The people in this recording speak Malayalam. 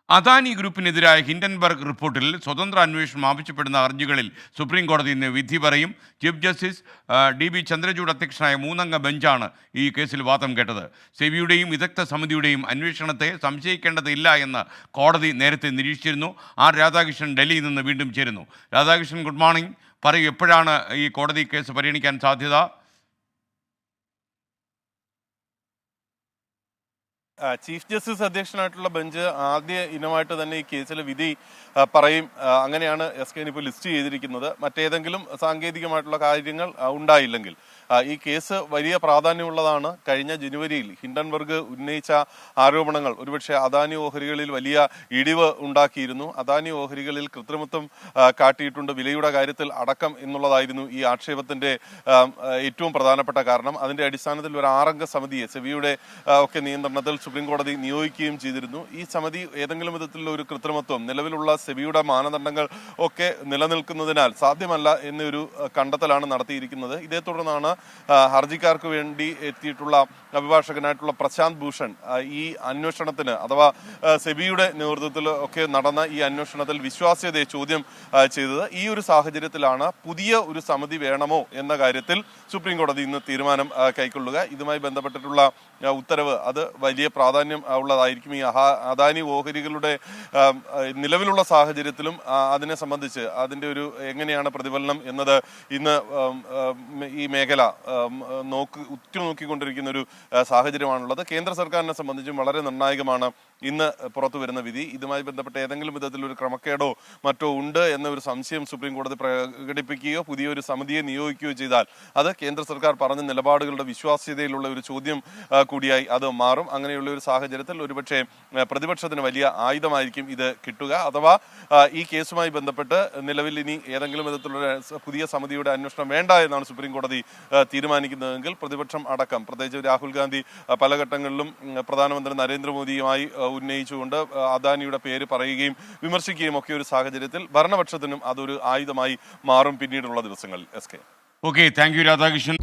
അദാനി ഗ്രൂപ്പിനെതിരായ ഹിൻഡൻബർഗ് റിപ്പോർട്ടിൽ സ്വതന്ത്ര അന്വേഷണം ആവശ്യപ്പെടുന്ന ഹർജികളിൽ സുപ്രീം കോടതി ഇന്ന് വിധി പറയും. ചീഫ് ജസ്റ്റിസ് DB ചന്ദ്രചൂഡ് അധ്യക്ഷനായ 3 അംഗ ബെഞ്ചാണ് ഈ കേസിൽ വാദം കേട്ടത്. സെബിയുടെയും വിദഗ്ധ സമിതിയുടെയും അന്വേഷണത്തെ സംശയിക്കേണ്ടതില്ല എന്ന് കോടതി നേരത്തെ നിരീക്ഷിച്ചിരുന്നു. രാധാകൃഷ്ണൻ ഡൽഹിയിൽ നിന്ന് വീണ്ടും ചേരുന്നു. Radhakrishnan, good morning. പറയൂ, എപ്പോഴാണ് ഈ കോടതി കേസ് പരിഗണിക്കാൻ സാധ്യത? ചീഫ് ജസ്റ്റിസ് അധ്യക്ഷനായിട്ടുള്ള ബെഞ്ച് ആദ്യ ഇനമായിട്ട് തന്നെ ഈ കേസിലെ വിധി പറയും. അങ്ങനെയാണ് SK ഇപ്പോൾ ലിസ്റ്റ് ചെയ്തിരിക്കുന്നത്. മറ്റേതെങ്കിലും സാങ്കേതികമായിട്ടുള്ള കാര്യങ്ങൾ ഉണ്ടായില്ലെങ്കിൽ ഈ കേസ് വലിയ പ്രാധാന്യമുള്ളതാണ്. കഴിഞ്ഞ ജനുവരിയിൽ ഹിൻഡൻബർഗ് ഉന്നയിച്ച ആരോപണങ്ങൾ ഒരുപക്ഷെ അദാനി ഓഹരികളിൽ വലിയ ഇടിവ് ഉണ്ടാക്കിയിരുന്നു. അദാനി ഓഹരികളിൽ കൃത്രിമത്വം കാട്ടിയിട്ടുണ്ട്, വിലയുടെ കാര്യത്തിൽ അടക്കം എന്നുള്ളതായിരുന്നു ഈ ആക്ഷേപത്തിന്റെ ഏറ്റവും പ്രധാനപ്പെട്ട കാരണം. അതിന്റെ അടിസ്ഥാനത്തിൽ ഒരു 6 അംഗ സമിതിയെ സെബിയുടെ ഒക്കെ നിയന്ത്രണത്തിൽ സുപ്രീം കോടതി നിയോഗിക്കുകയും ചെയ്തിരുന്നു. ഈ സമിതി ഏതെങ്കിലും വിധത്തിലുള്ള ഒരു കൃത്രിമത്വം നിലവിലുള്ള സെബിയുടെ മാനദണ്ഡങ്ങൾ ഒക്കെ നിലനിൽക്കുന്നതിനാൽ സാധ്യമല്ല എന്നൊരു കണ്ടെത്തലാണ് നടത്തിയിരിക്കുന്നത്. ഇതേ തുടർന്നാണ് ഹർജിക്കാർക്ക് വേണ്ടി എത്തിയിട്ടുള്ള അഭിഭാഷകനായിട്ടുള്ള പ്രശാന്ത് ഭൂഷൺ ഈ അന്വേഷണത്തിന് അഥവാ സെബിയുടെ നേതൃത്വത്തിൽ ഒക്കെ നടന്ന ഈ അന്വേഷണത്തിൽ വിശ്വാസ്യതയെ ചോദ്യം ചെയ്തത്. ഈ ഒരു സാഹചര്യത്തിലാണ് പുതിയ ഒരു സമിതി വേണമോ എന്ന കാര്യത്തിൽ സുപ്രീം കോടതി ഇന്ന് തീരുമാനം കൈക്കൊള്ളുക. ഇതുമായി ബന്ധപ്പെട്ടിട്ടുള്ള ഉത്തരവ് അത് വലിയ പ്രാധാന്യം ഉള്ളതായിരിക്കും. ഈ അദാനി ഓഹരികളുടെ നിലവിലുള്ള സാഹചര്യത്തിലും അതിനെ സംബന്ധിച്ച് അതിൻ്റെ ഒരു എങ്ങനെയാണ് പ്രതിഫലനം എന്നത് ഇന്ന് ഈ മേഖല ഉറ്റുനോക്കിക്കൊണ്ടിരിക്കുന്ന ഒരു സാഹചര്യമാണുള്ളത്. കേന്ദ്ര സർക്കാരിനെ സംബന്ധിച്ചും വളരെ നിർണായകമാണ് ഇന്ന് പുറത്തു വരുന്ന വിധി. ഇതുമായി ബന്ധപ്പെട്ട് ഏതെങ്കിലും വിധത്തിലൊരു ക്രമക്കേടോ മറ്റോ ഉണ്ട് എന്ന ഒരു സംശയം സുപ്രീം കോടതി പ്രകടിപ്പിക്കുകയോ പുതിയൊരു സമിതിയെ നിയോഗിക്കുകയോ ചെയ്താൽ അത് കേന്ദ്ര സർക്കാർ പറഞ്ഞ നിലപാടുകളുടെ വിശ്വാസ്യതയിലുള്ള ഒരു ചോദ്യം കൂടിയായി അത് മാറും. അങ്ങനെയുള്ള ഒരു സാഹചര്യത്തിൽ ഒരുപക്ഷെ പ്രതിപക്ഷത്തിന് വലിയ ആയുധമായിരിക്കും ഇത് കിട്ടുക. അഥവാ ഈ കേസുമായി ബന്ധപ്പെട്ട് നിലവിൽ ഇനി ഏതെങ്കിലും വിധത്തിലുള്ള പുതിയ സമിതിയുടെ അന്വേഷണം വേണ്ട എന്നാണ് സുപ്രീം കോടതി തീരുമാനിക്കുന്നതെങ്കിൽ പ്രതിപക്ഷം അടക്കം, പ്രത്യേകിച്ച് രാഹുൽ ഗാന്ധി പല ഘട്ടങ്ങളിലും പ്രധാനമന്ത്രി നരേന്ദ്രമോദിയുമായി ഉന്നയിച്ചുകൊണ്ട് അദാനിയുടെ പേര് പറയുകയും വിമർശിക്കുകയും ഒക്കെ ഒരു സാഹചര്യത്തിൽ ഭരണപക്ഷത്തിനും അതൊരു ആയുധമായി മാറും പിന്നീടുള്ള ദിവസങ്ങളിൽ. SK. Okay, thank you Radhakrishnan.